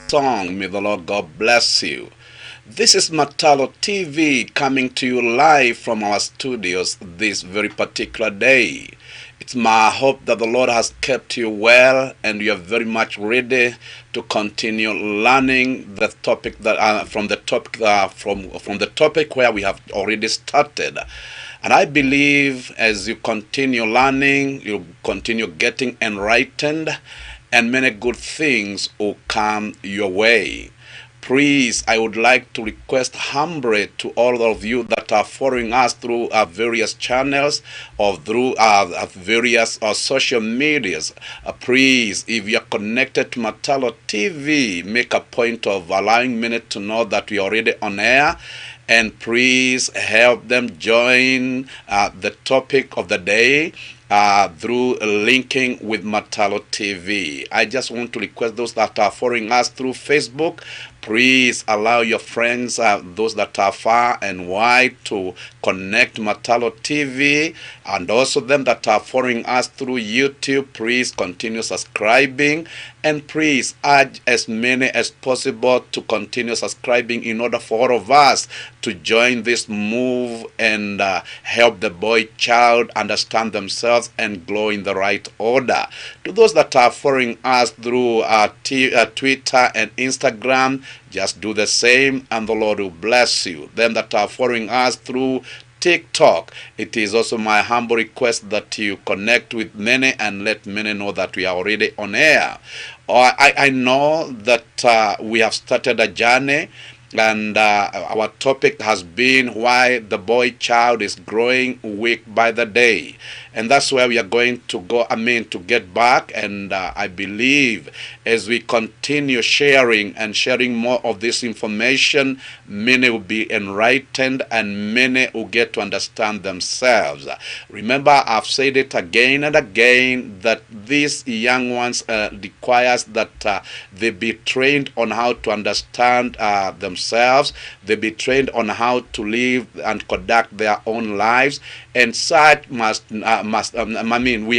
song. May the Lord God bless you. This is Matalo TV coming to you live from our studios this very particular day. It's my hope that the Lord has kept you well and you are very much ready to continue learning the topic that from the topic where we have already started. And I believe as you continue learning, you continue getting enlightened, and many good things will come your way. Please, I would like to request humbly to all of you that are following us through our various channels or through our various social medias. Please, if you are connected to Matalo TV, make a point of allowing me to know that we are already on air. And please help them join the topic of the day through linking with Matalo TV. I just want to request those that are following us through Facebook, please allow your friends, those that are far and wide, to connect Matalo TV, and also them that are following us through YouTube, please continue subscribing, and please urge as many as possible to continue subscribing in order for all of us to join this move and help the boy child understand themselves and grow in the right order. To those that are following us through Twitter and Instagram, just do the same and the Lord will bless you. Them that are following us through TikTok, it is also my humble request that you connect with many and let many know that we are already on air. I know that we have started a journey, and our topic has been why the boy child is growing weak by the day. And that's where we are going to go, to get back. And I believe as we continue sharing more of this information, many will be enlightened and many will get to understand themselves. Remember, I've said it again and again that these young ones requires that they be trained on how to understand themselves. They be trained on how to live and conduct their own lives. And such we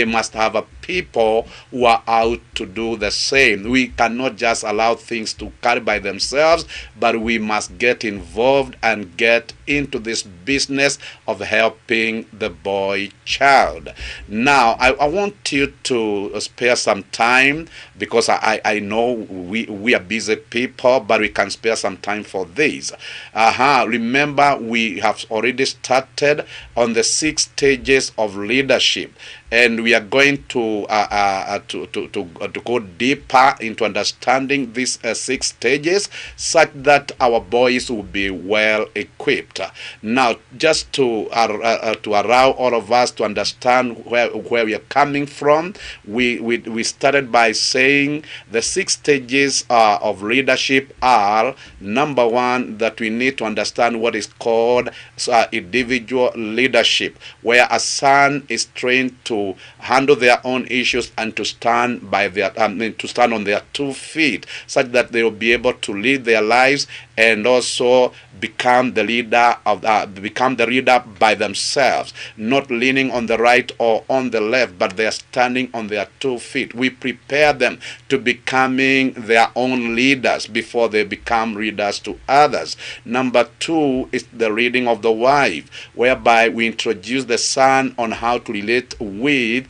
must have a people who are out to do the same. We cannot just allow things to carry by themselves, but we must get involved and get into this business of helping the boy child. Now, I want you to spare some time, because I know we are busy people, but we can spare some time for this. Remember, we have already started on the 6 stages of leadership, and we are going to go deeper into understanding these 6 stages, such that our boys will be well equipped. Now, just to allow all of us to understand where we are coming from, we started by saying the 6 stages of leadership are: number 1, that we need to understand what is called individual leadership, where a son is trained to handle their own issues and to stand by their to stand on their 2 feet, such that they will be able to lead their lives and also become the leader by themselves, not leaning on the right or on the left, but they are standing on their 2 feet. We prepare them to becoming their own leaders before they become leaders to others. Number 2 is the leading of the wife, whereby we introduce the son on how to relate with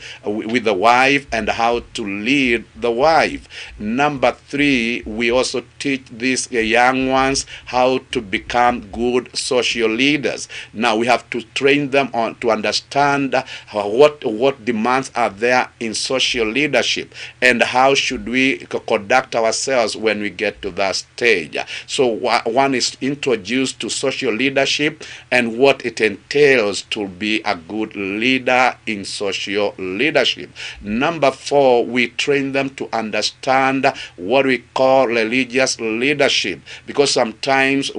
the wife and how to lead the wife. Number 3, we also teach these young ones how to become good social leaders. Now we have to train them on to understand what demands are there in social leadership, and how should we conduct ourselves when we get to that stage. So one is introduced to social leadership and what it entails to be a good leader in social leadership. Number 4, we train them to understand what we call religious leadership, because sometimes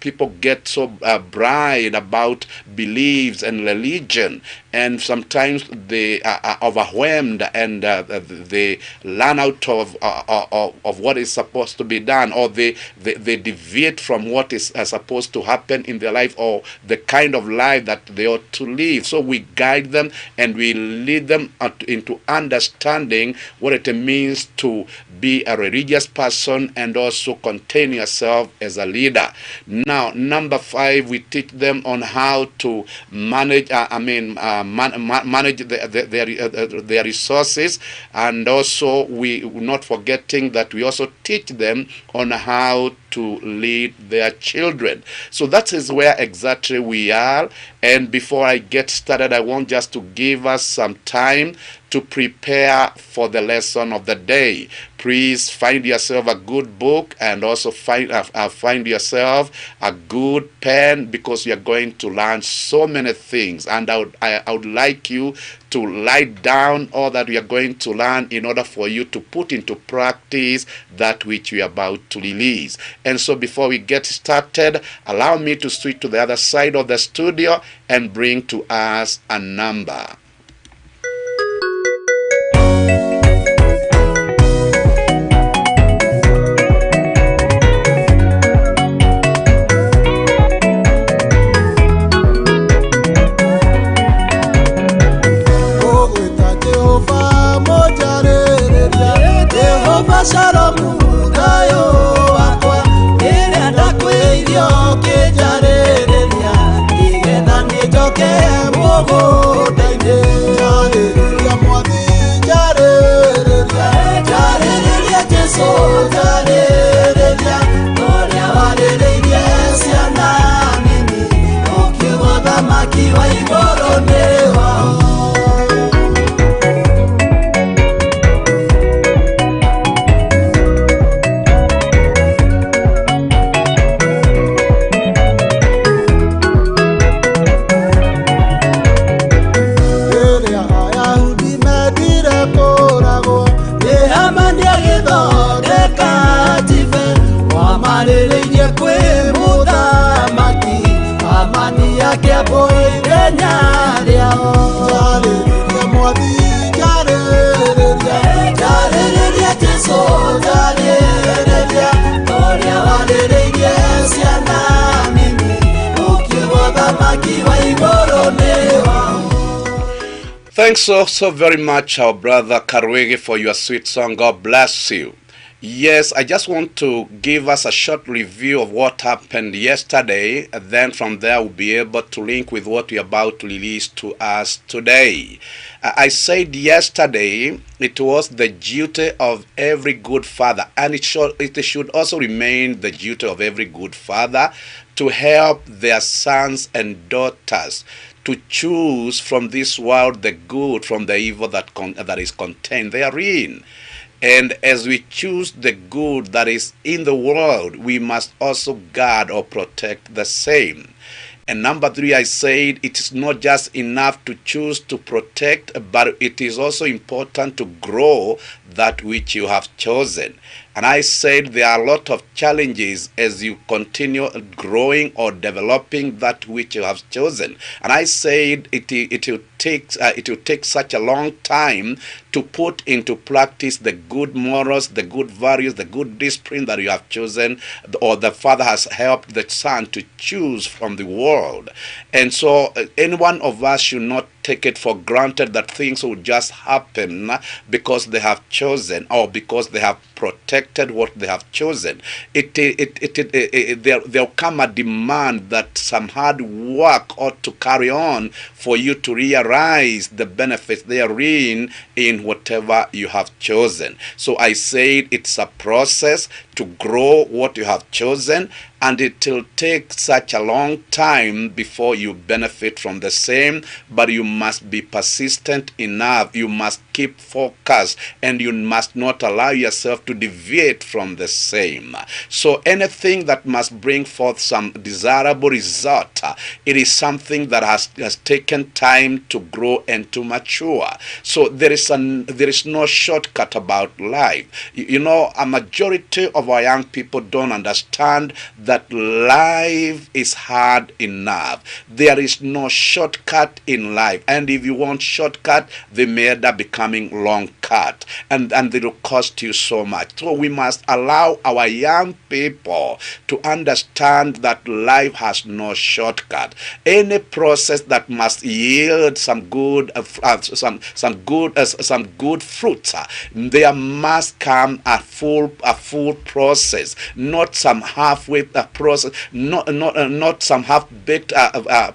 people get so bright about beliefs and religion, and sometimes they are overwhelmed, and they run out of what is supposed to be done, or they deviate from what is supposed to happen in their life, or the kind of life that they ought to live. So we guide them and we lead them into understanding what it means to be a religious person and also contain yourself as a leader. Now, number 5, we teach them on how to manage manage their resources, and also we not forgetting that we also teach them on how to lead their children. So that is where exactly we are. And before I get started, I want just to give us some time to prepare for the lesson of the day. Please find yourself a good book, and also find yourself a good pen, because you're going to learn so many things. And I would like you to write down all that we are going to learn in order for you to put into practice that which we are about to release. And so before we get started, allow me to switch to the other side of the studio and bring to us a number. Thanks so very much, our brother Karwege, for your sweet song. God bless you. Yes, I just want to give us a short review of what happened yesterday. And then from there, we'll be able to link with what we're about to release to us today. I said yesterday it was the duty of every good father, and it should also remain the duty of every good father to help their sons and daughters to choose from this world the good from the evil that is contained therein. And as we choose the good that is in the world, we must also guard or protect the same. And number 3, I said it is not just enough to choose to protect, but it is also important to grow that which you have chosen. And I said there are a lot of challenges as you continue growing or developing that which you have chosen. And I said it will take such a long time to put into practice the good morals, the good values, the good discipline that you have chosen, or the Father has helped the Son to choose from the world. And so any one of us should not take it for granted that things will just happen because they have chosen or because they have protected what they have chosen. There'll come a demand that some hard work ought to carry on for you to realize the benefits therein in whatever you have chosen. So I said it's a process to grow what you have chosen, and it will take such a long time before you benefit from the same. But you must be persistent enough. You must keep focused, and you must not allow yourself to deviate from the same. So anything that must bring forth some desirable result, it is something that has taken time to grow and to mature. So there is no shortcut about life. You know, a majority of our young people don't understand that life is hard enough. There is no shortcut in life, and if you want shortcut, they may end up becoming long cut, and it will cost you so much. So we must allow our young people to understand that life has no shortcut. Any process that must yield some good fruits, there must come a full process, not some halfway process, not some half-baked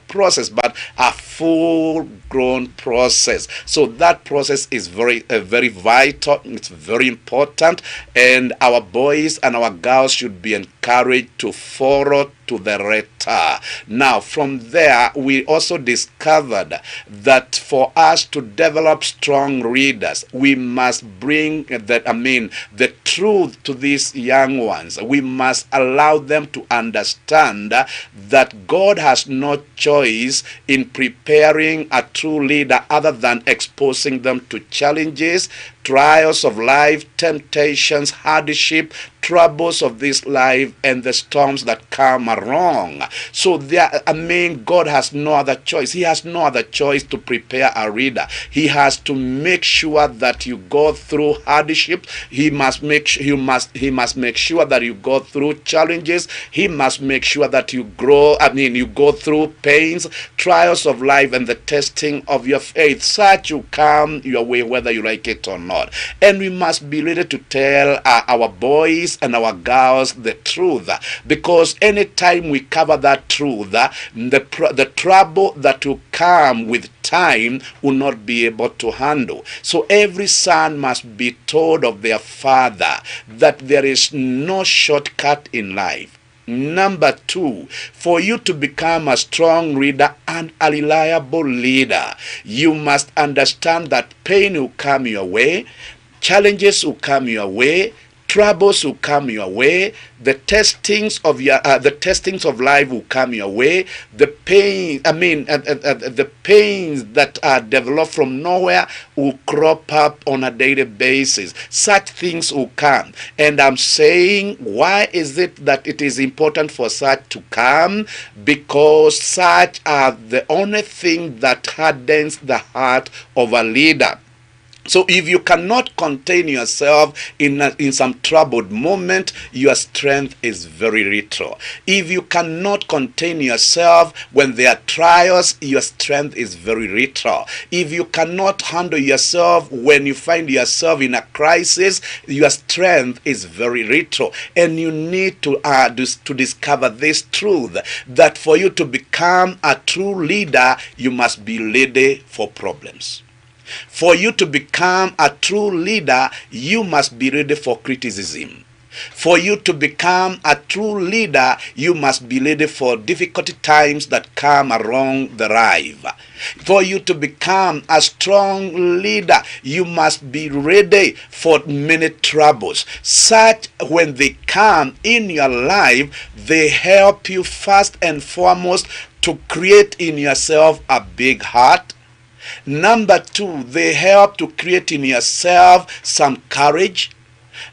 process, but a full-grown process. So that process is very vital. It's very important, and our boys and our girls should be encouraged to follow to the letter. Now, from there, we also discovered that for us to develop strong readers, we must bring the truth to these young ones. We must allow them to understand that God has no choice in preparing a true leader other than exposing them to challenges, trials of life, temptations, hardship, troubles of this life, and the storms that come along. So God has no other choice. He has no other choice to prepare a reader. He has to make sure that you go through hardship. He must make sure that you go through challenges. He must make sure that you go through pains, trials of life, and the testing of your faith. Such will come your way whether you like it or not. And we must be ready to tell our boys and our girls the truth, because anytime we cover that truth, the trouble that will come with time will not be able to handle. So every son must be told of their father that there is no shortcut in life. Number 2, for you to become a strong reader and a reliable leader, you must understand that pain will come your way, challenges will come your way, troubles will come your way, the testings of life will come your way, the pains that are developed from nowhere will crop up on a daily basis. Such things will come. And I'm saying, why is it that it is important for such to come? Because such are the only thing that hardens the heart of a leader. So if you cannot contain yourself in some troubled moment, your strength is very little. If you cannot contain yourself when there are trials, your strength is very little. If you cannot handle yourself when you find yourself in a crisis, your strength is very little. And you need to discover this truth, that for you to become a true leader, you must be ready for problems. For you to become a true leader, you must be ready for criticism. For you to become a true leader, you must be ready for difficult times that come along the life. For you to become a strong leader, you must be ready for many troubles. Such, when they come in your life, they help you first and foremost to create in yourself a big heart. Number 2, they help to create in yourself some courage.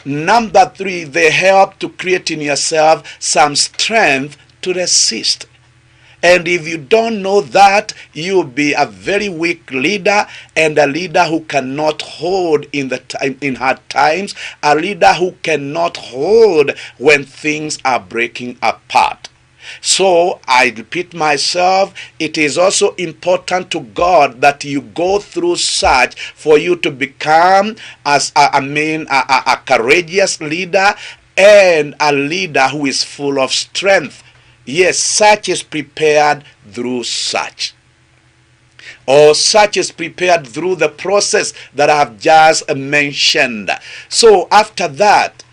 Number 3, they help to create in yourself some strength to resist. And if you don't know that, you'll be a very weak leader, and a leader who cannot hold in hard times, a leader who cannot hold when things are breaking apart. So I repeat myself, it is also important to God that you go through such for you to become a courageous leader and a leader who is full of strength. Yes, such is prepared through such. Or such is prepared through the process that I have just mentioned. So after that,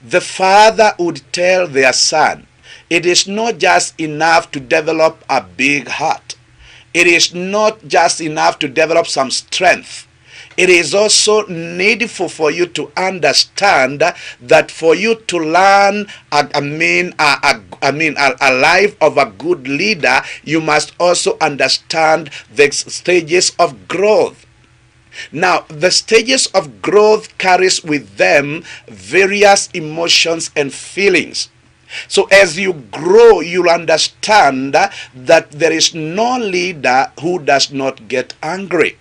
the father would tell their son, It is not just enough to develop a big heart. It is not just enough to develop some strength. It is also needful for you to understand that for you to learn, a life of a good leader, you must also understand the stages of growth. Now, the stages of growth carries with them various emotions and feelings. So as you grow, you'll understand that there is no leader who does not get angry.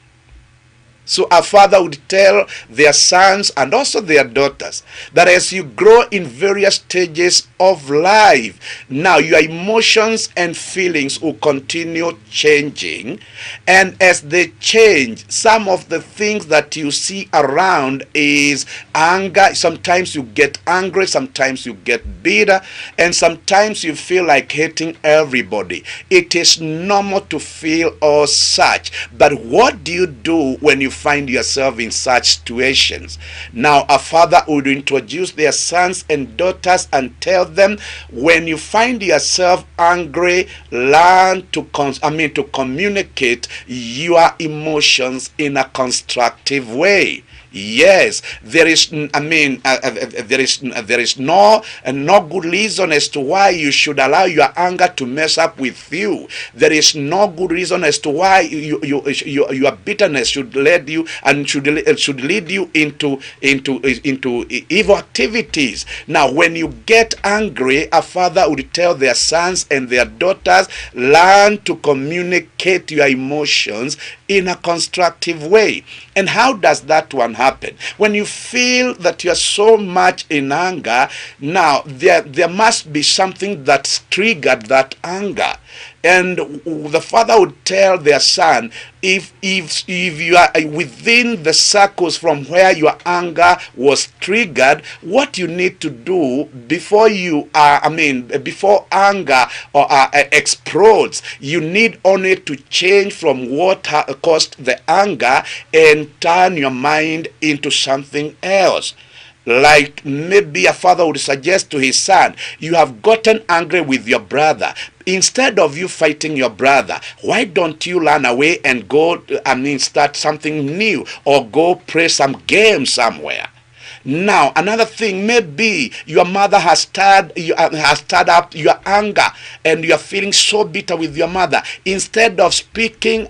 So a father would tell their sons and also their daughters that as you grow in various stages of life, now your emotions and feelings will continue changing. And as they change, some of the things that you see around is anger. Sometimes you get angry, sometimes you get bitter, and sometimes you feel like hating everybody. It is normal to feel all such. But what do you do when you find yourself in such situations? Now a father would introduce their sons and daughters and tell them, when you find yourself angry, learn to communicate your emotions in a constructive way. Yes, there is no good reason as to why you should allow your anger to mess up with you. There is no good reason as to why your bitterness should lead you and should lead you into evil activities. Now, when you get angry, a father would tell their sons and their daughters, learn to communicate your emotions in a constructive way. And how does that one happen? When you feel that you are so much in anger, now there must be something that's triggered that anger. And the father would tell their son, if you are within the circles from where your anger was triggered, what you need to do before before anger explodes, you need only to change from what caused the anger and turn your mind into something else. Like maybe a father would suggest to his son, you have gotten angry with your brother. Instead of you fighting your brother, why don't you run away and go, start something new, or go play some game somewhere? Now, another thing, maybe your mother has stirred up your anger, and you are feeling so bitter with your mother. Instead of speaking,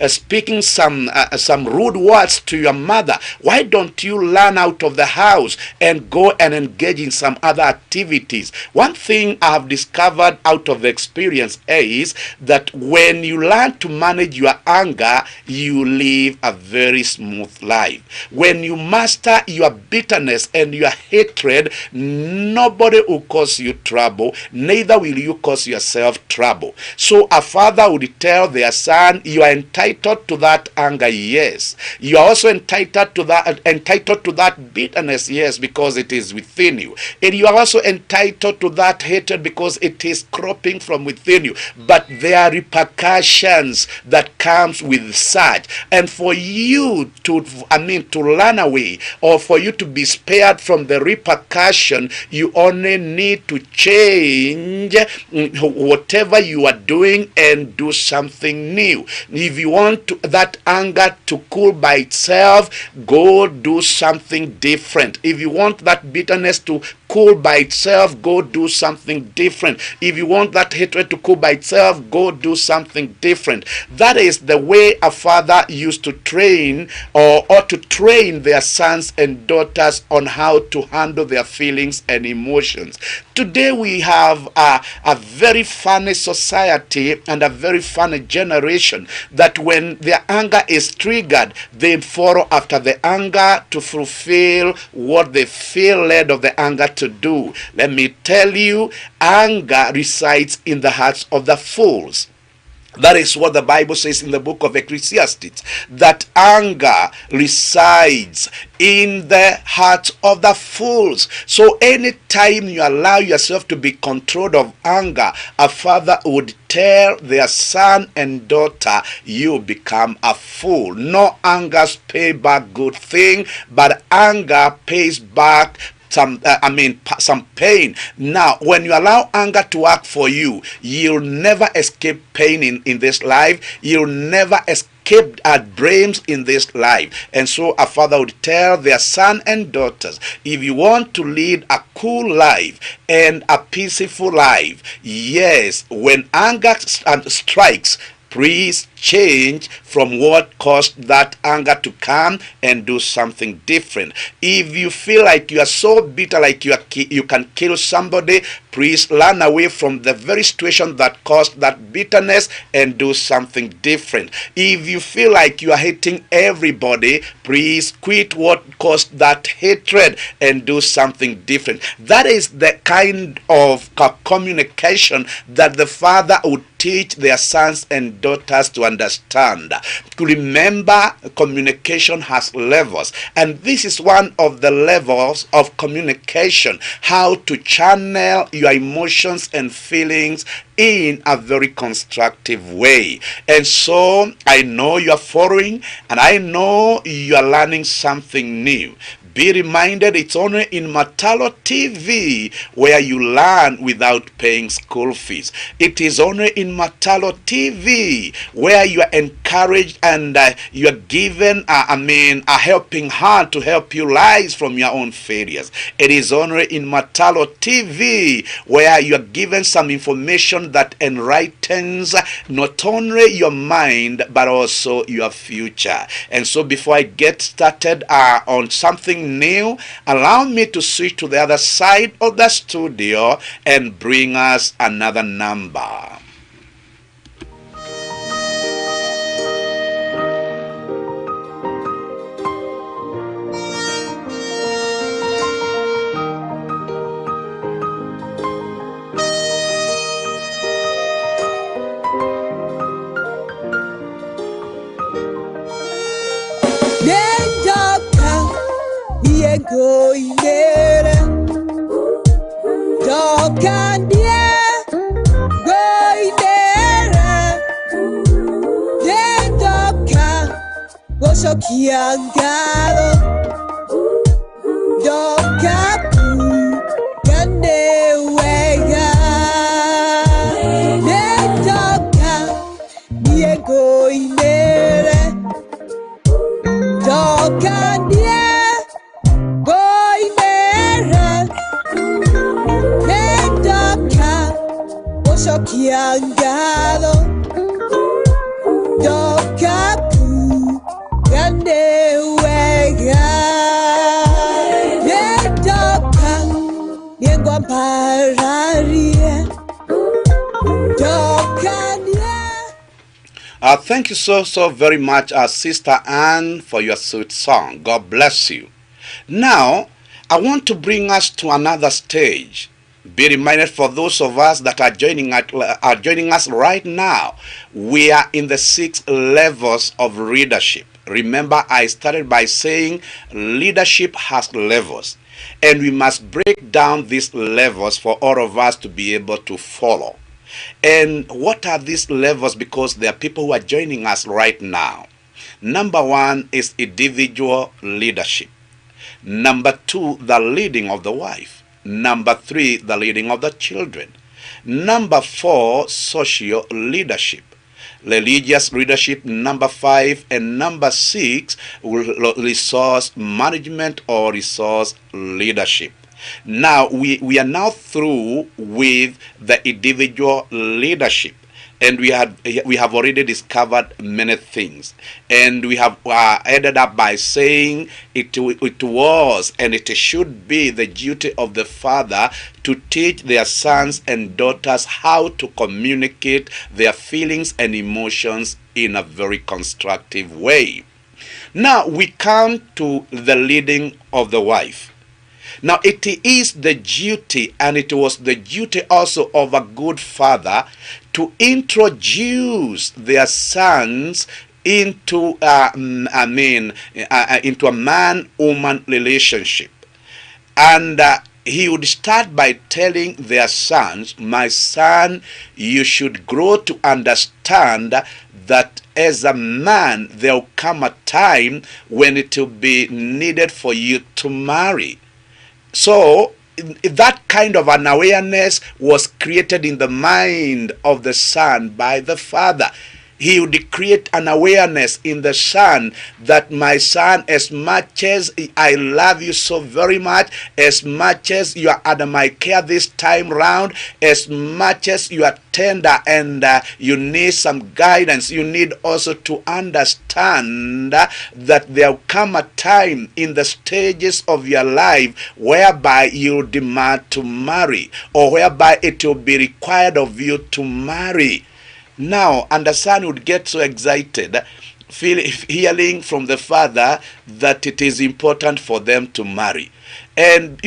speaking some rude words to your mother, why don't you run out of the house and go and engage in some other activities? One thing I have discovered out of experience is that when you learn to manage your anger, you live a very smooth life. When you master your bitterness and your hatred, nobody will cause you trouble, neither will you cause yourself trouble. So a father would tell their son, you are entitled to that anger, yes. You are also entitled to that bitterness, yes, because it is within you. And you are also entitled to that hatred because it is cropping from within you. But there are repercussions that comes with such. And for you to run away, or for you to be spared from the repercussion, you only need to change whatever you are doing and do something new. If you want that anger to cool by itself, go do something different. If you want that bitterness to cool by itself, go do something different. If you want that hatred to cool by itself, go do something different. That is the way a father used to train or to train their sons and daughters on how to handle their feelings and emotions. Today we have a very funny society and a very funny generation that when their anger is triggered, they follow after the anger to fulfill what they feel led of the anger to do. Let me tell you, anger resides in the hearts of the fools. That is what the Bible says in the book of Ecclesiastes, that anger resides in the hearts of the fools. So anytime you allow yourself to be controlled of anger, a father would tell their son and daughter, you become a fool. No angers pay back good thing, but anger pays back some pain. Now, when you allow anger to work for you, you'll never escape pain in this life. You'll never escape dreams in this life. And so a father would tell their son and daughters, if you want to lead a cool life and a peaceful life, yes, when anger strikes, please change from what caused that anger to come and do something different. If you feel like you are so bitter, like you can kill somebody, please run away from the very situation that caused that bitterness and do something different. If you feel like you are hating everybody, please quit what caused that hatred and do something different. That is the kind of communication that the father would teach their sons and daughters to understand. To remember, communication has levels, and this is one of the levels of communication, how to channel your emotions and feelings in a very constructive way. And so I know you are following, and I know you are learning something new. Be reminded, it's only in Matalo TV where you learn without paying school fees. It is only in Matalo TV where you are encouraged and you are given a helping hand to help you rise from your own failures. It is only in Matalo TV where you are given some information that enlightens not only your mind but also your future. And so before I get started on something new, allow me to switch to the other side of the studio and bring us another number. Go in there, dog and yeah, go in there, yeah, dog can go so kiangado, dog can gande wega, yeah, dog can yeah, go in there, dog and yeah. Kiangado Dokapu Gande Wega Doka Yengwa Pararia Doka. Thank you so very much, Sister Anne, for your sweet song. God bless you. Now, I want to bring us to another stage. Be reminded, for those of us that are joining us right now, we are in the 6 levels of leadership. Remember, I started by saying leadership has levels, and we must break down these levels for all of us to be able to follow. And what are these levels? Because there are people who are joining us right now. Number 1 is individual leadership. Number 2, the leading of the wife. Number 3, the leading of the children. Number 4, social leadership. Religious leadership, number 5. And number 6, resource management or resource leadership. Now, we are now through with the individual leadership. And we have already discovered many things, and we have ended up by saying it was and it should be the duty of the father to teach their sons and daughters how to communicate their feelings and emotions in a very constructive way. Now we come to the leading of the wife. Now it is the duty, and it was the duty also of a good father, to introduce their sons into into a man-woman relationship. And he would start by telling their sons, my son, you should grow to understand that as a man, there will come a time when it will be needed for you to marry. So that kind of an awareness was created in the mind of the son by the father. He would create an awareness in the son that, my son, as much as I love you so very much, as much as you are under my care this time round, as much as you are tender and you need some guidance, you need also to understand that there will come a time in the stages of your life whereby you demand to marry, or whereby it will be required of you to marry. Now, and the son would get so excited, hearing from the father that it is important for them to marry. And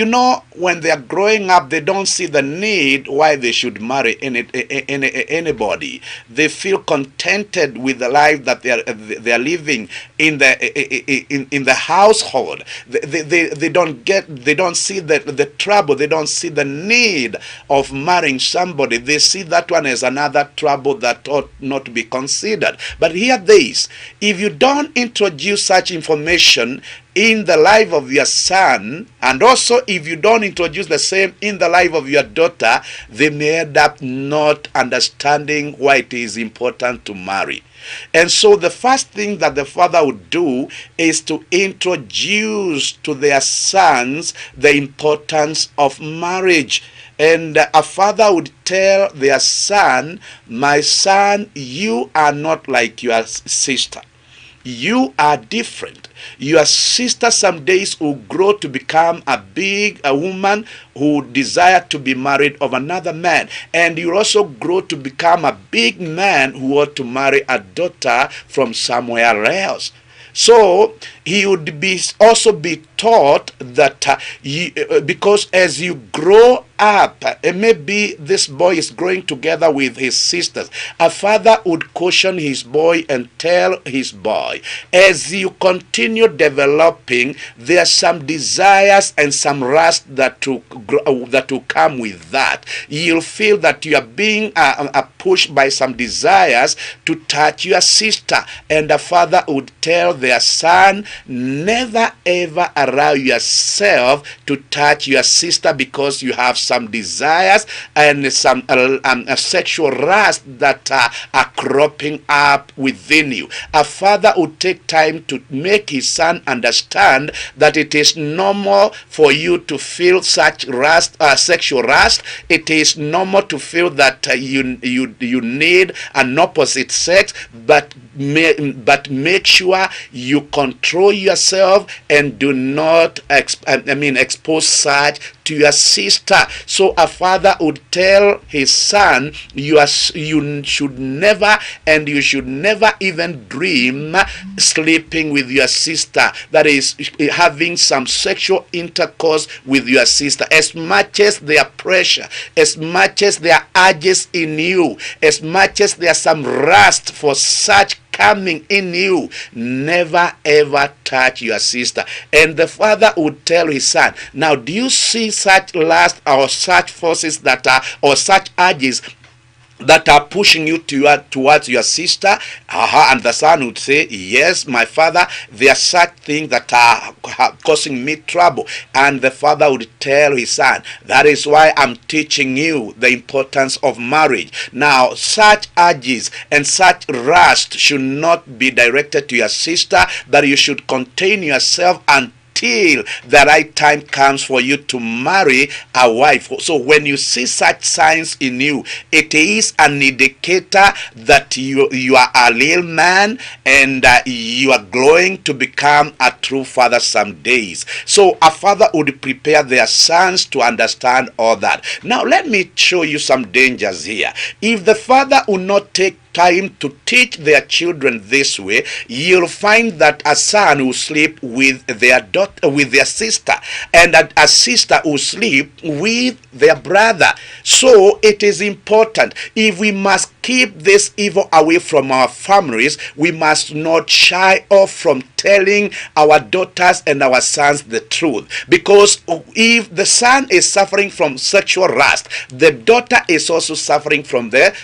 when they are growing up, they don't see the need why they should marry anybody. They feel contented with the life that they are living in the household. They don't see the trouble. They don't see the need of marrying somebody. They see that one as another trouble that ought not to be considered. But hear this: if you don't introduce such information in the life of your son, and also if you don't introduce the same in the life of your daughter, they may end up not understanding why it is important to marry. And so the first thing that the father would do is to introduce to their sons the importance of marriage. And a father would tell their son, my son, you are not like your sister. You are different. Your sister some days will grow to become a woman who desire to be married of another man. And you also grow to become a big man who ought to marry a daughter from somewhere else. So he would also be taught that because as you grow up, maybe this boy is growing together with his sisters, a father would caution his boy and tell his boy, as you continue developing, there are some desires and some rust that will come with that. You'll feel that you are being pushed by some desires to touch your sister, and the father would tell their son, never ever allow yourself to touch your sister because you have some desires and some sexual rust that are cropping up within you. A father would take time to make his son understand that it is normal for you to feel such rust, sexual rust. It is normal to feel that you need an opposite sex, but make sure you control yourself and do not expose such to your sister. So a father would tell his son, you should never, and you should never even dream sleeping with your sister, that is, having some sexual intercourse with your sister. As much as there are pressure, as much as there are urges in you, as much as there are some rust for such coming in you, never ever touch your sister. And the father would tell his son, now do you see such lust or such forces that are, or such urges that are pushing you towards your sister? And the son would say, yes, my father, there are such things that are causing me trouble. And the father would tell his son, that is why I'm teaching you the importance of marriage. Now, such urges and such lust should not be directed to your sister, but you should contain yourself and till the right time comes for you to marry a wife. So when you see such signs in you, it is an indicator that you are a real man and you are going to become a true father some days. So a father would prepare their sons to understand all that. Now let me show you some dangers here. If the father will not take time to teach their children this way, you'll find that a son will sleep with their daughter, with their sister, and a sister will sleep with their brother. So it is important, if we must keep this evil away from our families, we must not shy off from telling our daughters and our sons the truth. Because if the son is suffering from sexual lust, the daughter is also suffering from the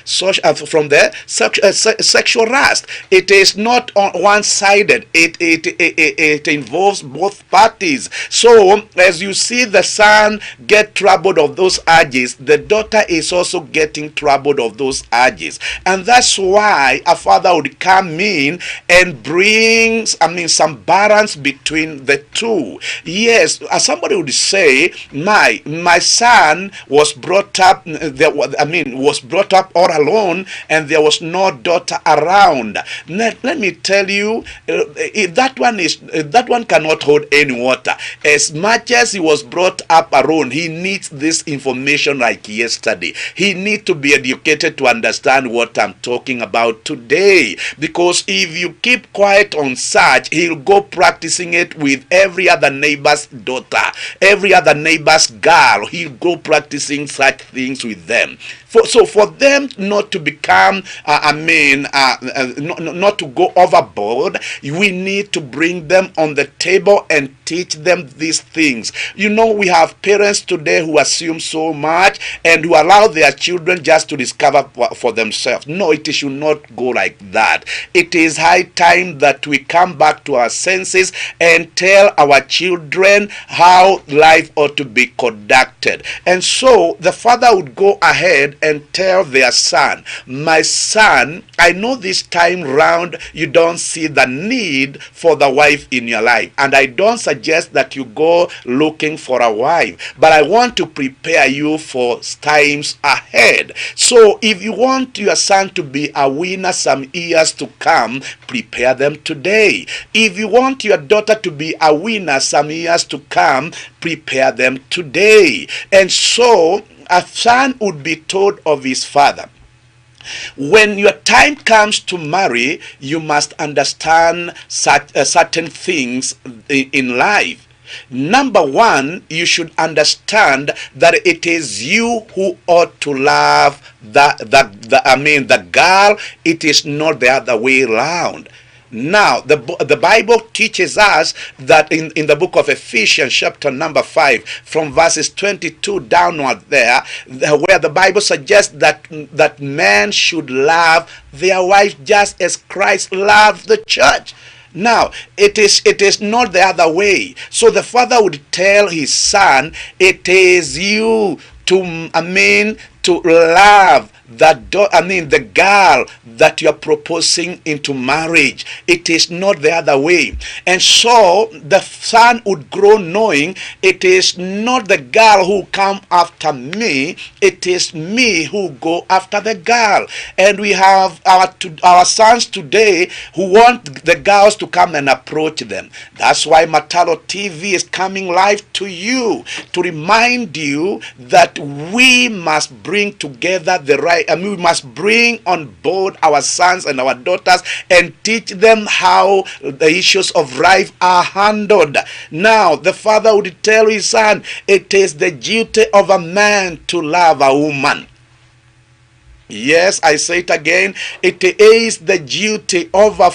sexual lust. It is not on one-sided. It involves both parties. So as you see the son get troubled of those urges, the daughter is also getting troubled of those urges. And that's why a father would come in and bring, some balance between the two. Yes, as somebody would say, my son was brought up, was brought up all alone, and there was no daughter around. Let me tell you, that one cannot hold any water. As much as he was brought up alone, he needs this information like yesterday. He needs to be educated to understand what I'm talking about today. Because if you keep quiet on such, he'll go practicing it with every other neighbor's daughter, every other neighbor's girl. He'll go practicing such things with them. So for them not to become, not to go overboard, we need to bring them on the table and teach them these things. You know, we have parents today who assume so much and who allow their children just to discover for themselves. No, it should not go like that. It is high time that we come back to our senses and tell our children how life ought to be conducted. And so the father would go ahead and tell their son, my son, I know this time round you don't see the need for the wife in your life, and I don't suggest that you go looking for a wife, but I want to prepare you for times ahead. So if you want your son to be a winner some years to come, prepare them today. If you want your daughter to be a winner some years to come, prepare them today. And so a son would be told of his father, when your time comes to marry, you must understand certain things in life. Number one, you should understand that it is you who ought to love the girl. It is not the other way around. Now, the Bible teaches us that in the book of Ephesians, chapter number 5, from verses 22 downward there, where the Bible suggests that men should love their wife just as Christ loved the church. Now, it is not the other way. So the father would tell his son, it is you to love the girl that you are proposing into marriage. It is not the other way. And so the son would grow knowing it is not the girl who come after me, it is me who go after the girl. And we have our sons today who want the girls to come and approach them. That's why Matalo TV is coming live to you to remind you that we must bring together we must bring on board our sons and our daughters and teach them how the issues of life are handled. Now, the father would tell his son, it is the duty of a man to love a woman. Yes, I say it again. It is the duty of a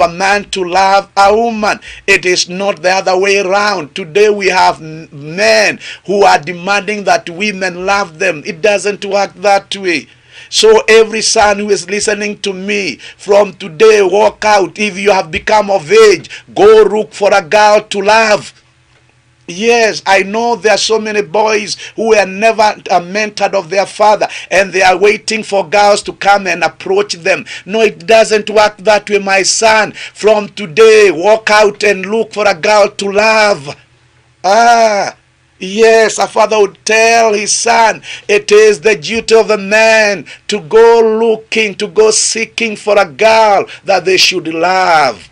man to love a woman. It is not the other way around. Today we have men who are demanding that women love them. It doesn't work that way. So every son who is listening to me, from today, walk out. If you have become of age, go look for a girl to love. Yes, I know there are so many boys who were never mentored of their father, and they are waiting for girls to come and approach them. No, it doesn't work that way, my son. From today, walk out and look for a girl to love. Yes, a father would tell his son, it is the duty of a man to go seeking for a girl that they should love.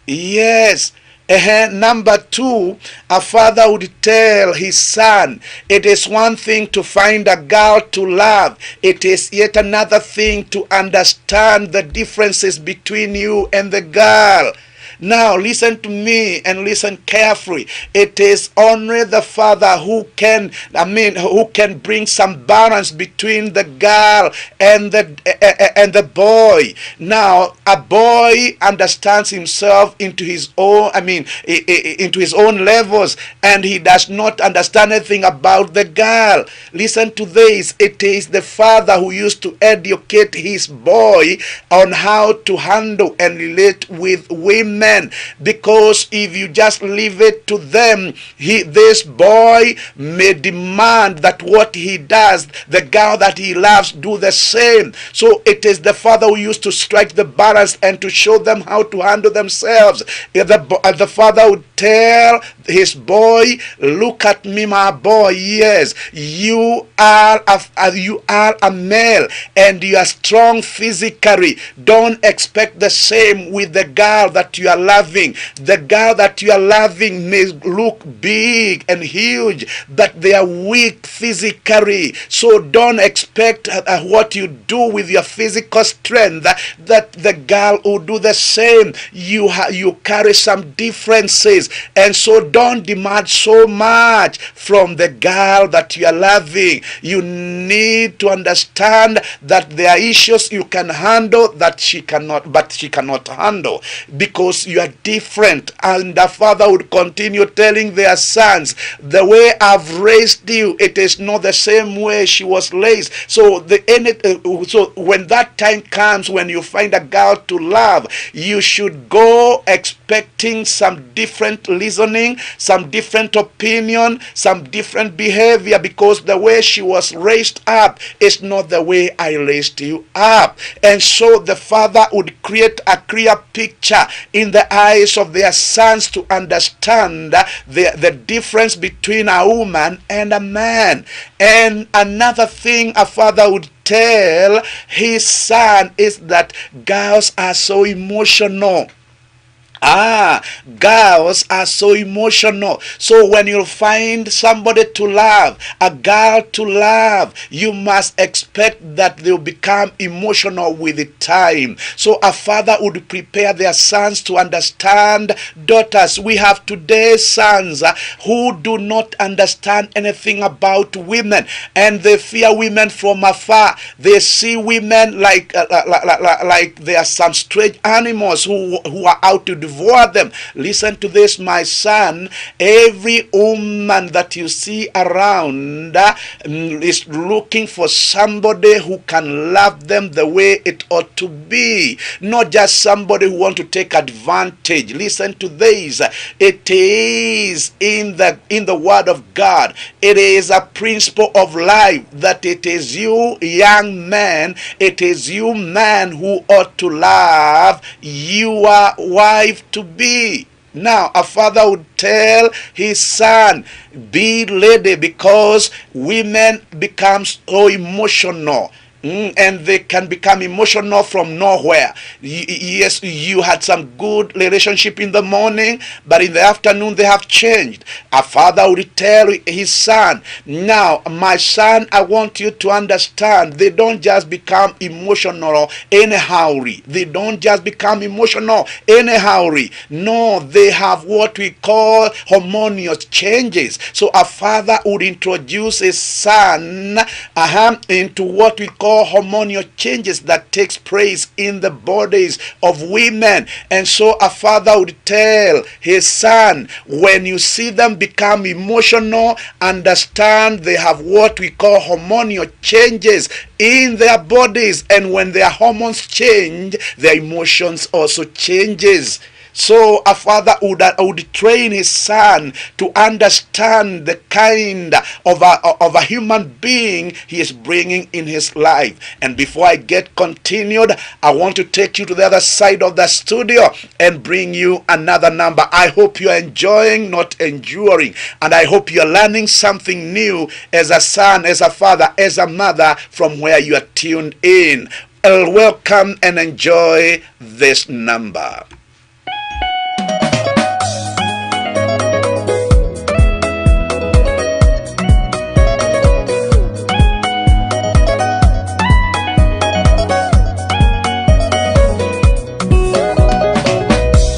Yes. Number two, a father would tell his son, it is one thing to find a girl to love. It is yet another thing to understand the differences between you and the girl. Now listen to me and listen carefully. It is only the father who can, who can bring some balance between the girl and the boy. Now a boy understands himself into his own, into his own levels, and he does not understand anything about the girl. Listen to this. It is the father who used to educate his boy on how to handle and relate with women, because if you just leave it to them, this boy may demand that what he does, the girl that he loves, do the same. So it is the father who used to strike the balance and to show them how to handle themselves. The father would tell his boy, look at me, my boy, yes, you are a male and you are strong physically. Don't expect the same with the girl that you are loving. The girl that you are loving may look big and huge, but they are weak physically. So don't expect what you do with your physical strength that the girl will do the same. You carry some differences, and so don't demand so much from the girl that you are loving. You need to understand that there are issues you can handle that she cannot handle, because you are different. And the father would continue telling their sons, the way I've raised you, it is not the same way she was raised. So when that time comes, when you find a girl to love, you should go expecting some different listening, some different opinion, some different behavior, because the way she was raised up is not the way I raised you up. And so the father would create a clear picture in the eyes of their sons to understand the difference between a woman and a man. And another thing a father would tell his son is that girls are so emotional. Girls are so emotional. So when you find somebody to love, a girl to love, you must expect that they'll become emotional with the time. So a father would prepare their sons to understand daughters. We have today's sons who do not understand anything about women, and they fear women from afar. They see women like they are some strange animals who are out to devour them. Listen to this, my son. Every woman that you see around is looking for somebody who can love them the way it ought to be, not just somebody who wants to take advantage. Listen to this. It is in the word of God. It is a principle of life that it is you, young man, it is you, man, who ought to love your wife to be. Now, a father would tell his son, be ready, because women become so emotional. And they can become emotional from nowhere. Yes, you had some good relationship in the morning, but in the afternoon they have changed. A father would tell his son, now, my son, I want you to understand, they don't just become emotional anyhow. They don't just become emotional anyhow. No, they have what we call hormonal changes. So a father would introduce his son into what we call hormonal changes that takes place in the bodies of women. And so a father would tell his son, when you see them become emotional, understand they have what we call hormonal changes in their bodies, and when their hormones change, their emotions also changes. So a father would train his son to understand the kind of a human being he is bringing in his life. And before I get continued, I want to take you to the other side of the studio and bring you another number. I hope you are enjoying, not enduring. And I hope you are learning something new as a son, as a father, as a mother, from where you are tuned in. Welcome and enjoy this number.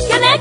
Can I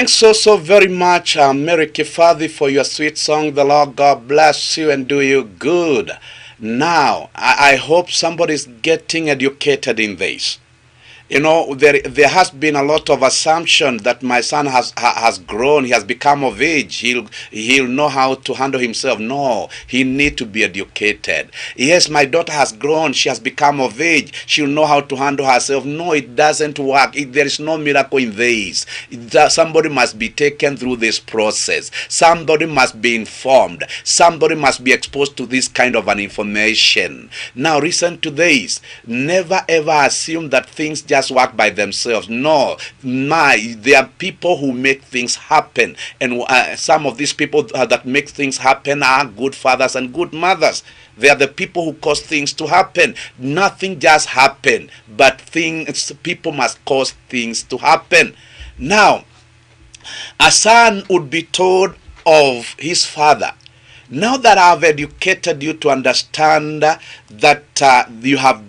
Thanks so very much, Mary Kifadi, for your sweet song. The Lord God bless you and do you good. Now, I hope somebody's getting educated in this. You know, there has been a lot of assumption that my son has grown, he has become of age, he'll know how to handle himself. No, he need to be educated. Yes, my daughter has grown, she has become of age, she'll know how to handle herself. No, it doesn't work. There is no miracle in this. Somebody must be taken through this process. Somebody must be informed. Somebody must be exposed to this kind of an information. Now listen to this. Never ever assume that things just work by themselves. No, there are people who make things happen, and some of these people that make things happen are good fathers and good mothers. They are the people who cause things to happen. Nothing just happen, but people must cause things to happen. Now, a son would be told of his father, now that I've educated you to understand that you have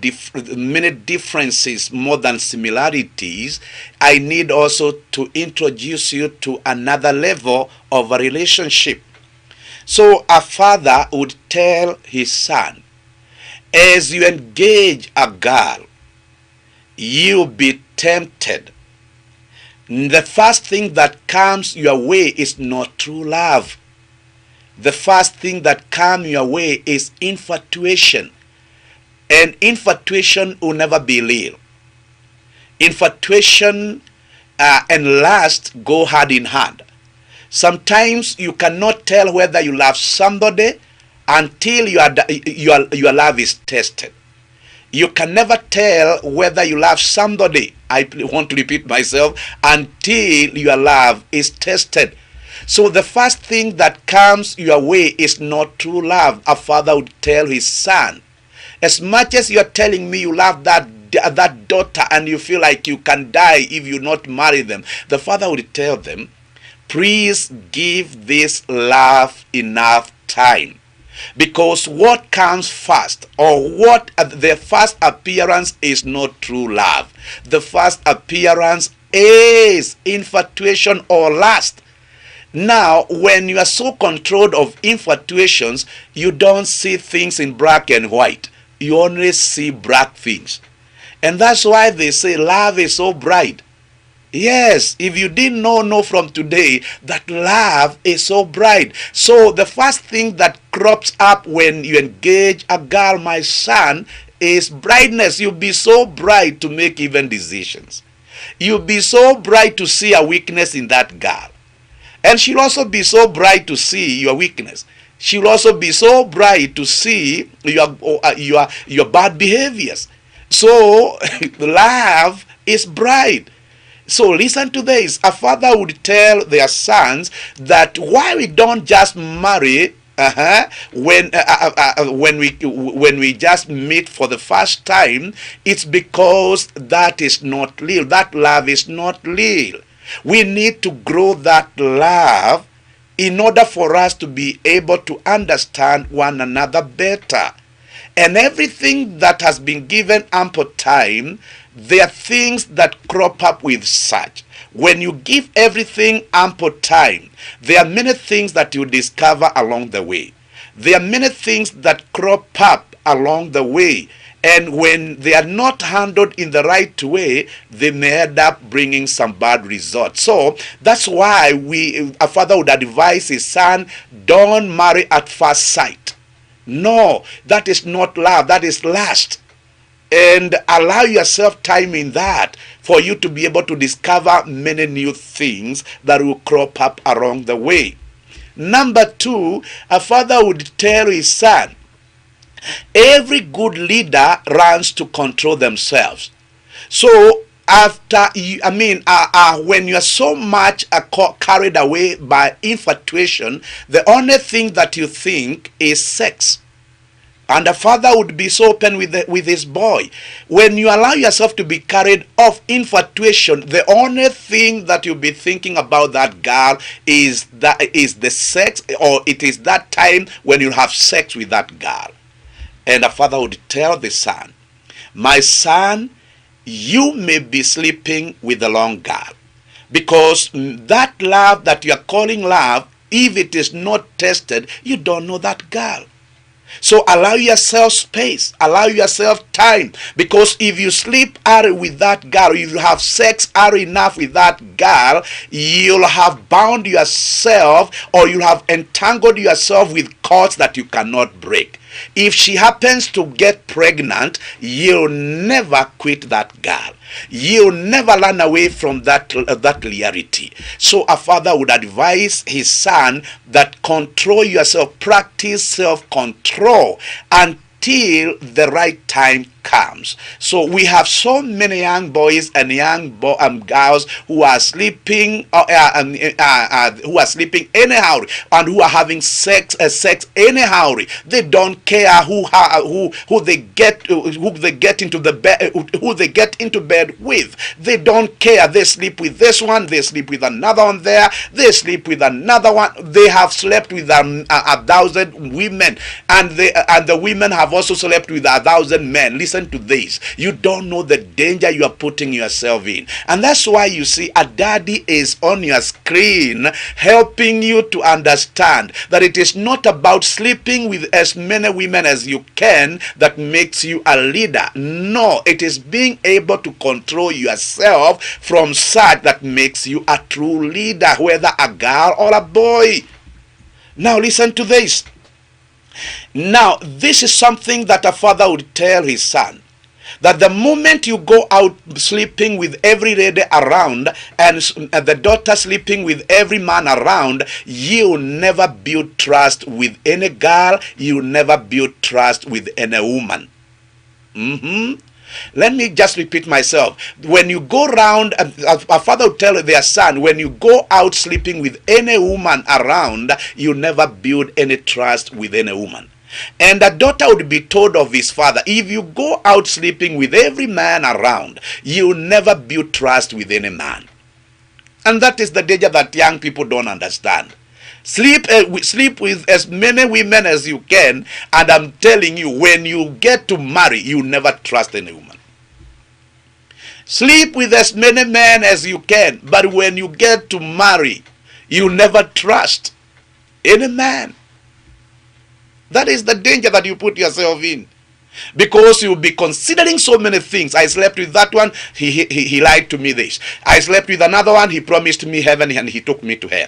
many differences more than similarities, I need also to introduce you to another level of a relationship. So a father would tell his son, as you engage a girl, you'll be tempted. The first thing that comes your way is not true love. The first thing that comes your way is infatuation. And infatuation will never be real. Infatuation and lust go hand in hand. Sometimes you cannot tell whether you love somebody until your love is tested. You can never tell whether you love somebody, I want to repeat myself, until your love is tested. So the first thing that comes your way is not true love. A father would tell his son, as much as you're telling me you love that daughter and you feel like you can die if you not marry them, the father would tell them, please give this love enough time. Because what comes first, or what the first appearance, is not true love. The first appearance is infatuation or lust. Now, when you are so controlled of infatuations, you don't see things in black and white. You only see black things. And that's why they say love is so bright. Yes, if you didn't know from today that love is so bright. So the first thing that crops up when you engage a girl, my son, is brightness. You'll be so bright to make even decisions. You'll be so bright to see a weakness in that girl. And she'll also be so bright to see your weakness. She'll also be so bright to see your bad behaviors. So love is bright. So listen to this. A father would tell their sons that why we don't just marry when we just meet for the first time. It's because that is not real. That love is not real. We need to grow that love in order for us to be able to understand one another better. And everything that has been given ample time, there are things that crop up with such. When you give everything ample time, there are many things that you discover along the way. There are many things that crop up along the way. And when they are not handled in the right way, they may end up bringing some bad results. So that's why a father would advise his son, don't marry at first sight. No, that is not love, that is lust. And allow yourself time in that for you to be able to discover many new things that will crop up along the way. Number two, a father would tell his son, every good leader runs to control themselves. So when you are so much carried away by infatuation, the only thing that you think is sex. And a father would be so open with his boy. When you allow yourself to be carried off infatuation, the only thing that you'll be thinking about that girl is the sex, or it is that time when you have sex with that girl. And a father would tell the son, my son, you may be sleeping with the wrong girl, Because that love that you are calling love, if it is not tested, you don't know that girl. So allow yourself space, allow yourself time, because if you sleep early with that girl, if you have sex early enough with that girl, you'll have bound yourself, or you'll have entangled yourself with cords that you cannot break. If she happens to get pregnant, you'll never quit that girl. You'll never run away from that reality. So a father would advise his son that control yourself, practice self-control until the right time comes. So we have so many young boys and young girls who are sleeping anyhow, and who are having sex anyhow. They don't care who they get into the bed, who they get into bed with. They don't care. They sleep with this one, they sleep with another one there, they sleep with another one. They have slept with 1,000 women, and the women have also slept with 1,000 men. Listen to this. You don't know the danger you are putting yourself in. And that's why you see a daddy is on your screen helping you to understand that it is not about sleeping with as many women as you can that makes you a leader. No, it is being able to control yourself from such that makes you a true leader, whether a girl or a boy. Now listen to this. Now, this is something that a father would tell his son, that the moment you go out sleeping with every lady around, and the daughter sleeping with every man around, you never build trust with any girl, you never build trust with any woman. Let me just repeat myself. When you go around, a father will tell their son, when you go out sleeping with any woman around, you never build any trust with any woman. And a daughter would be told of his father, if you go out sleeping with every man around, you never build trust with any man. And that is the danger that young people don't understand. Sleep with as many women as you can, and I'm telling you, when you get to marry, you never trust any woman. Sleep with as many men as you can, but when you get to marry, you never trust any man. That is the danger that you put yourself in, because you'll be considering so many things. I slept with that one, he lied to me this. I slept with another one, he promised me heaven and he took me to hell.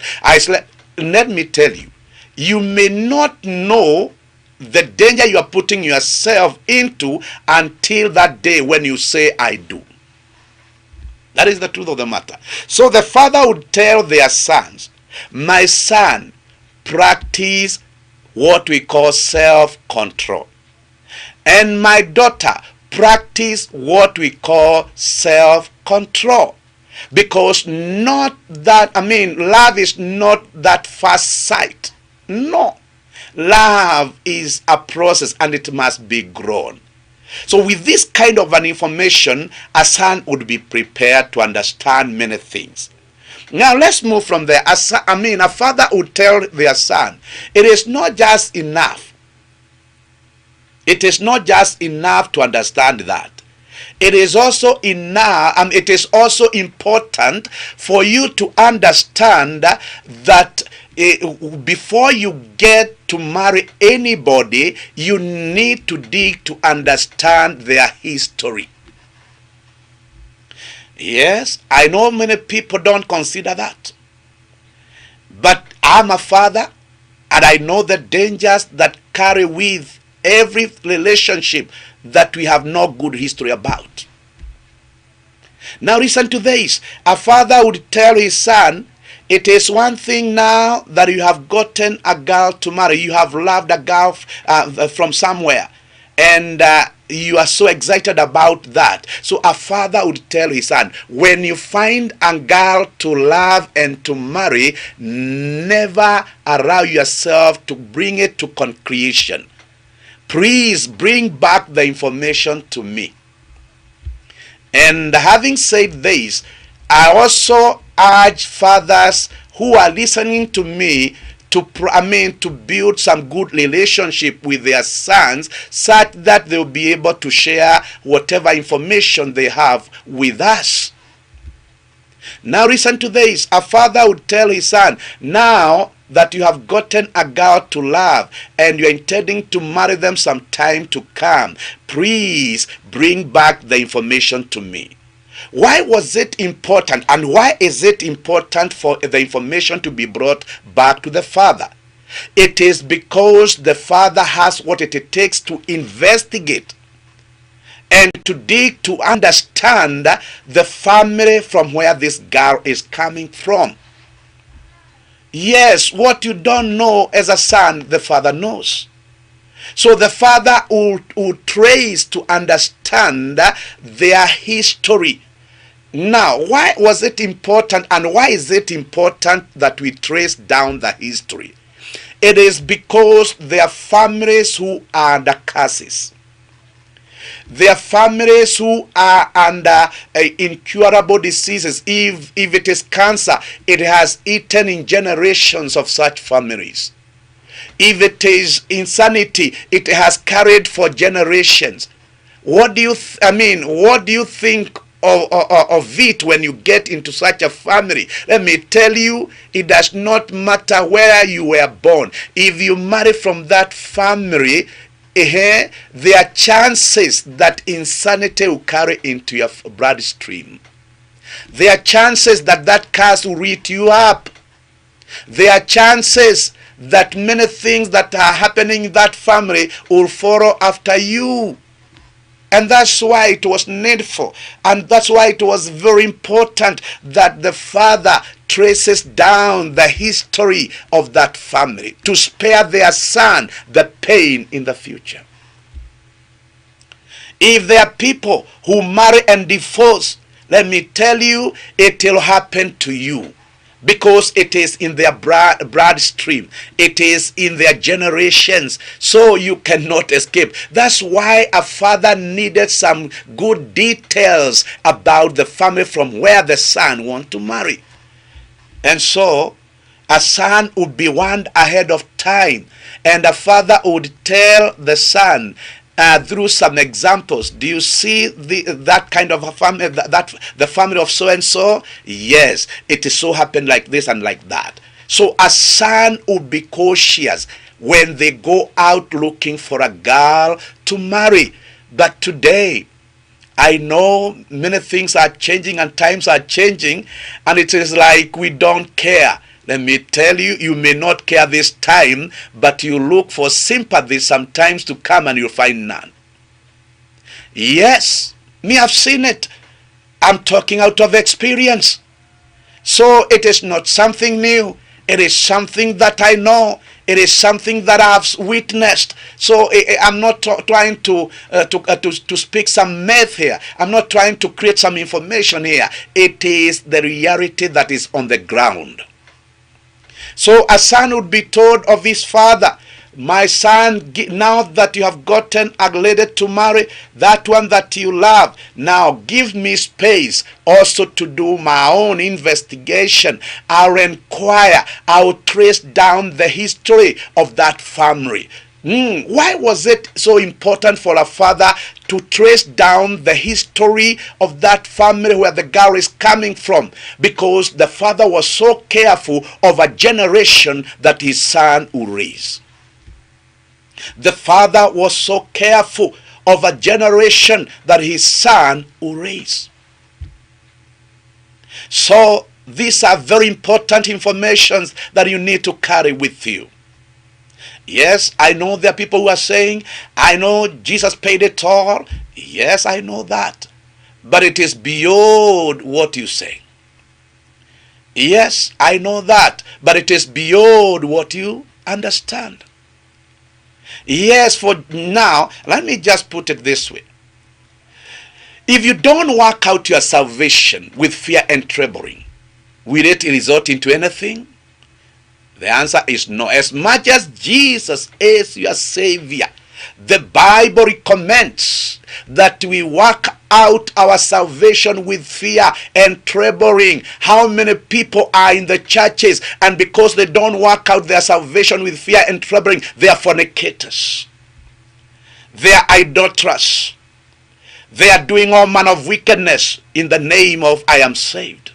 Let me tell you, you may not know the danger you are putting yourself into until that day when you say, I do. That is the truth of the matter. So the father would tell their sons, my son, practice what we call self-control. And my daughter, practice what we call self-control. Because love is not that first sight. No. Love is a process, and it must be grown. So with this kind of an information, a son would be prepared to understand many things. Now let's move from there. A father would tell their son, it is not just enough. It is not just enough to understand that. It is also enough, and it is also important for you to understand that before you get to marry anybody, you need to dig to understand their history. Yes, I know many people don't consider that. But I'm a father, and I know the dangers that carry with every relationship that we have no good history about. Now listen to this. A father would tell his son, it is one thing now that you have gotten a girl to marry. You have loved a girl from somewhere, and you are so excited about that. So a father would tell his son, when you find a girl to love and to marry, never allow yourself to bring it to conclusion. Please bring back the information to me. And having said this, I also urge fathers who are listening to me to build some good relationship with their sons, such that they'll be able to share whatever information they have with us. Now listen to this. A father would tell his son, now that you have gotten a girl to love and you're intending to marry them sometime to come, please bring back the information to me. Why was it important, and why is it important for the information to be brought back to the father? It is because the father has what it takes to investigate and to dig to understand the family from where this girl is coming from. Yes, what you don't know as a son, the father knows. So the father will trace to understand their history. Now, why was it important, and why is it important that we trace down the history? It is because there are families who are under curses. There are families who are under incurable diseases. If it is cancer, it has eaten in generations of such families. If it is insanity, it has carried for generations. What do you what do you think of it when you get into such a family? Let me tell you, it does not matter where you were born. If you marry from that family, there are chances that insanity will carry into your bloodstream. There are chances that that curse will eat you up. There are chances that many things that are happening in that family will follow after you. And that's why it was needful, and that's why it was very important that the father traces down the history of that family to spare their son the pain in the future. If there are people who marry and divorce, let me tell you, it will happen to you. Because it is in their bloodstream. It is in their generations. So you cannot escape. That's why a father needed some good details about the family from where the son wants to marry. And so a son would be warned ahead of time. And a father would tell the son, through some examples, do you see that kind of a family, that the family of so and so? Yes, it is so happened like this and like that. So a son will be cautious when they go out looking for a girl to marry. But today, I know many things are changing and times are changing, and it is like we don't care. Let me tell you, you may not care this time, but you look for sympathy sometimes to come and you'll find none. Yes, me, I've seen it. I'm talking out of experience. So it is not something new. It is something that I know. It is something that I've witnessed. So I'm not trying to speak some myth here. I'm not trying to create some information here. It is the reality that is on the ground. So a son would be told of his father, my son, now that you have gotten a lady to marry, that one that you love, now give me space also to do my own investigation. I'll inquire, I'll trace down the history of that family. Why was it so important for a father to trace down the history of that family where the girl is coming from? Because the father was so careful of a generation that his son would raise. The father was so careful of a generation that his son would raise. So these are very important informations that you need to carry with you. Yes, I know there are people who are saying, I know Jesus paid it all. Yes, I know that. But it is beyond what you say. Yes, I know that. But it is beyond what you understand. Yes, for now, let me just put it this way. If you don't work out your salvation with fear and trembling, will it result into anything? The answer is no. As much as Jesus is your Savior, the Bible recommends that we work out our salvation with fear and trembling. How many people are in the churches, and because they don't work out their salvation with fear and trembling, they are fornicators, they are idolaters, they are doing all manner of wickedness in the name of I am saved.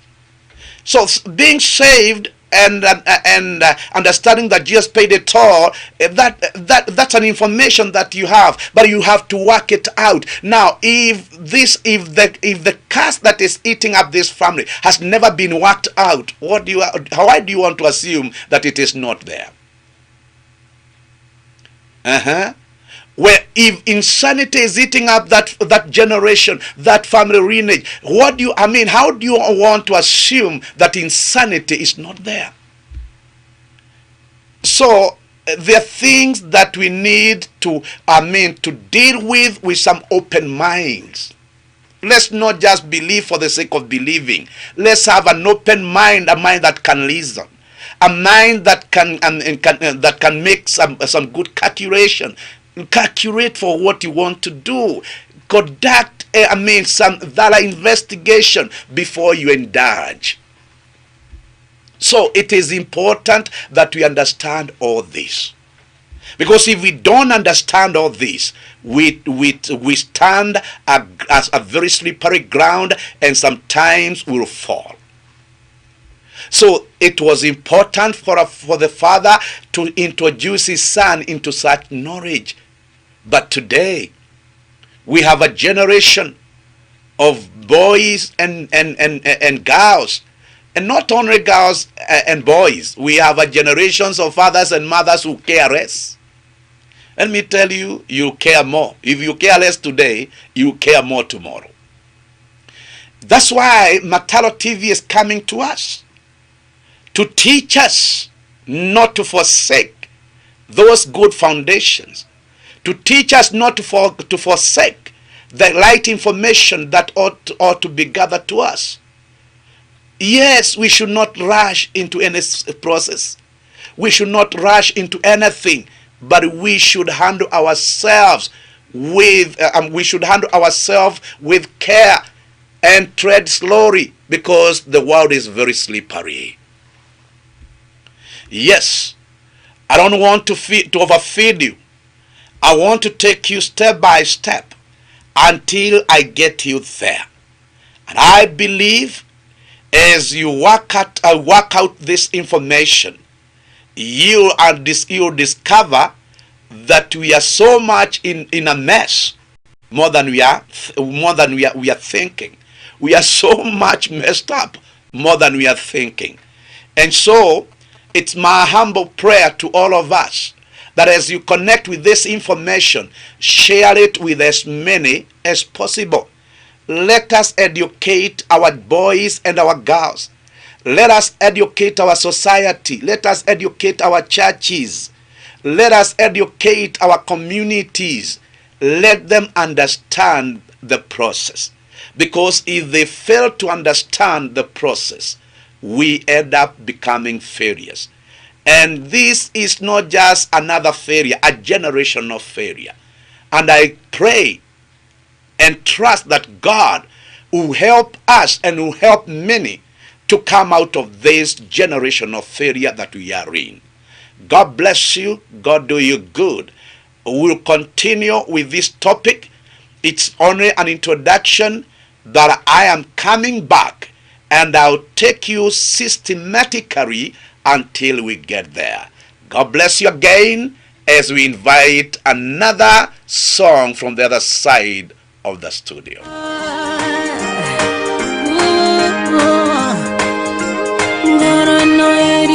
So being saved and understanding that Jesus paid it all, that's an information that you have, but you have to work it out. Now, if the curse that is eating up this family has never been worked out, why do you want to assume that it is not there? Where if insanity is eating up that generation, that family lineage, how do you want to assume that insanity is not there? So there are things that we need to deal with some open minds. Let's not just believe for the sake of believing. Let's have an open mind, a mind that can listen, a mind that can make some good calculation. Calculate for what you want to do. Conduct some thorough investigation before you indulge. So it is important that we understand all this, because if we don't understand all this, we stand as a very slippery ground, and sometimes we'll fall. So it was important for the father to introduce his son into such knowledge. But today, we have a generation of boys and girls, and not only girls and boys. We have a generations of fathers and mothers who care less. Let me tell you, you care more. If you care less today, you care more tomorrow. That's why Mathenge TV is coming to us, to teach us not to forsake those good foundations, to teach us not to forsake the right information that ought to be gathered to us. Yes, we should not rush into any process. We should not rush into anything, but we should handle ourselves with care and tread slowly, because the world is very slippery. Yes, I don't want to overfeed you. I want to take you step by step until I get you there. And I believe as you work out this information, you'll discover that we are so much in a mess, more than we are thinking. We are so much messed up, more than we are thinking. And so it's my humble prayer to all of us that as you connect with this information, share it with as many as possible. Let us educate our boys and our girls. Let us educate our society. Let us educate our churches. Let us educate our communities. Let them understand the process. Because if they fail to understand the process, we end up becoming failures. And this is not just another failure, a generation of failure. And I pray and trust that God will help us and will help many to come out of this generation of failure that we are in. God bless you. God do you good. We'll continue with this topic. It's only an introduction that I am coming back, and I'll take you systematically until we get there. God bless you again as we invite another song from the other side of the studio. Gonna know it